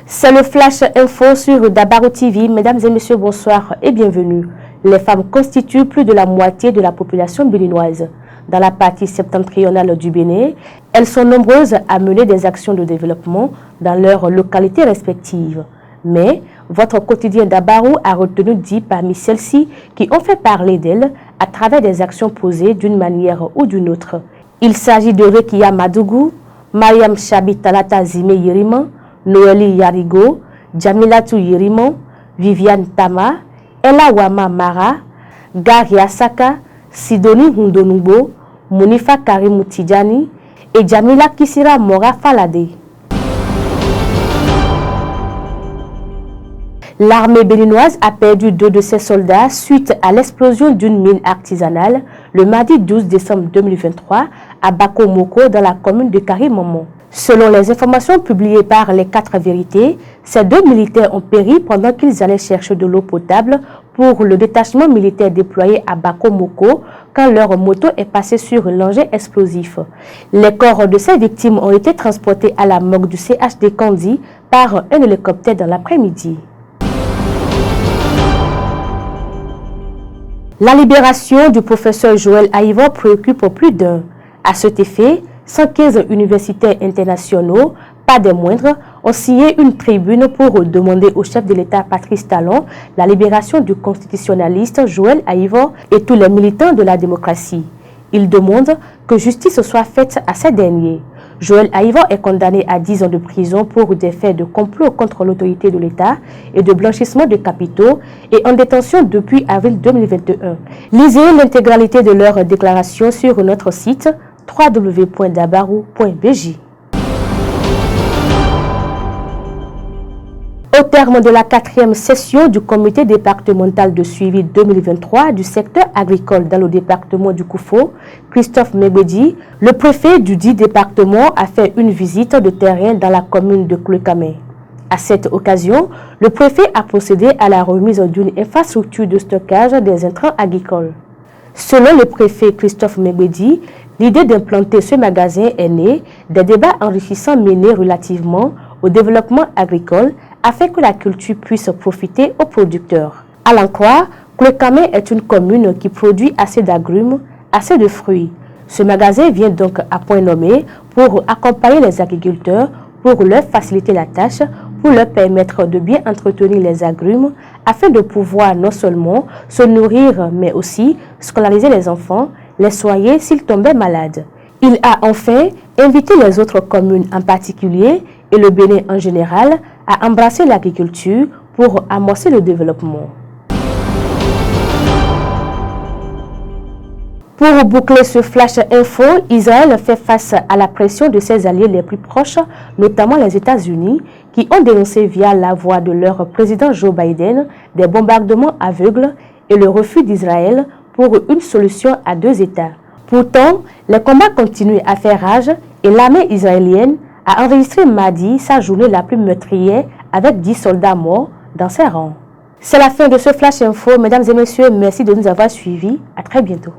C'est le Flash Info sur Dabarou TV. Mesdames et messieurs, bonsoir et bienvenue. Les femmes constituent plus de la moitié de la population béninoise. Dans la partie septentrionale du Bénin, elles sont nombreuses à mener des actions de développement dans leurs localités respectives. Mais votre quotidien Dabarou a retenu 10 parmi celles-ci qui ont fait parler d'elles à travers des actions posées d'une manière ou d'une autre. Il s'agit de Rekia Madougou, Mariam Chabi Talata Zime Yeriman, Noélie Yarigo, Jamilatou Yeriman, Viviane Tama, Ella Wama Mara, Gary Asaka, Sidoni Hundonubo, Munifa Karimou Tidjani et Jamila Kisira Mora Falade. L'armée béninoise a perdu 2 de ses soldats suite à l'explosion d'une mine artisanale le mardi 12 décembre 2023 à Bakomoko dans la commune de Karimamon. Selon les informations publiées par les 4 vérités, ces 2 militaires ont péri pendant qu'ils allaient chercher de l'eau potable pour le détachement militaire déployé à Bakomoko quand leur moto est passée sur l'engin explosif. Les corps de ces victimes ont été transportés à la morgue du CHD Kandi par un hélicoptère dans l'après-midi. La libération du professeur Joël Aïvo préoccupe plus d'un. À cet effet, 115 universitaires internationaux, pas des moindres, ont signé une tribune pour demander au chef de l'État Patrice Talon la libération du constitutionnaliste Joël Aïvo et tous les militants de la démocratie. Ils demandent que justice soit faite à ces derniers. Joël Aïvo est condamné à 10 ans de prison pour des faits de complot contre l'autorité de l'État et de blanchissement de capitaux et en détention depuis avril 2021. Lisez l'intégralité de leur déclaration sur notre site www.dabarou.bj. Au terme de la 4e session du comité départemental de suivi 2023 du secteur agricole dans le département du Koufo, Christophe Megbedi, le préfet du dit département, a fait une visite de terrain dans la commune de Kloekame. À cette occasion, le préfet a procédé à la remise d'une infrastructure de stockage des intrants agricoles. Selon le préfet Christophe Megbedi, l'idée d'implanter ce magasin est née des débats enrichissants menés relativement au développement agricole afin que la culture puisse profiter aux producteurs. À l'en croire, Kloekame est une commune qui produit assez d'agrumes, assez de fruits. Ce magasin vient donc à point nommé pour accompagner les agriculteurs, pour leur faciliter la tâche, pour leur permettre de bien entretenir les agrumes afin de pouvoir non seulement se nourrir mais aussi scolariser les enfants, les soigner s'ils tombaient malades. Il a enfin invité les autres communes en particulier et le Bénin en général à embrasser l'agriculture pour amorcer le développement. Pour boucler ce flash info, Israël fait face à la pression de ses alliés les plus proches, notamment les États-Unis, qui ont dénoncé via la voix de leur président Joe Biden des bombardements aveugles et le refus d'Israël pour une solution à 2 États. Pourtant, les combats continuent à faire rage et l'armée israélienne a enregistré mardi sa journée la plus meurtrière avec 10 soldats morts dans ses rangs. C'est la fin de ce flash info. Mesdames et messieurs, merci de nous avoir suivis. À très bientôt.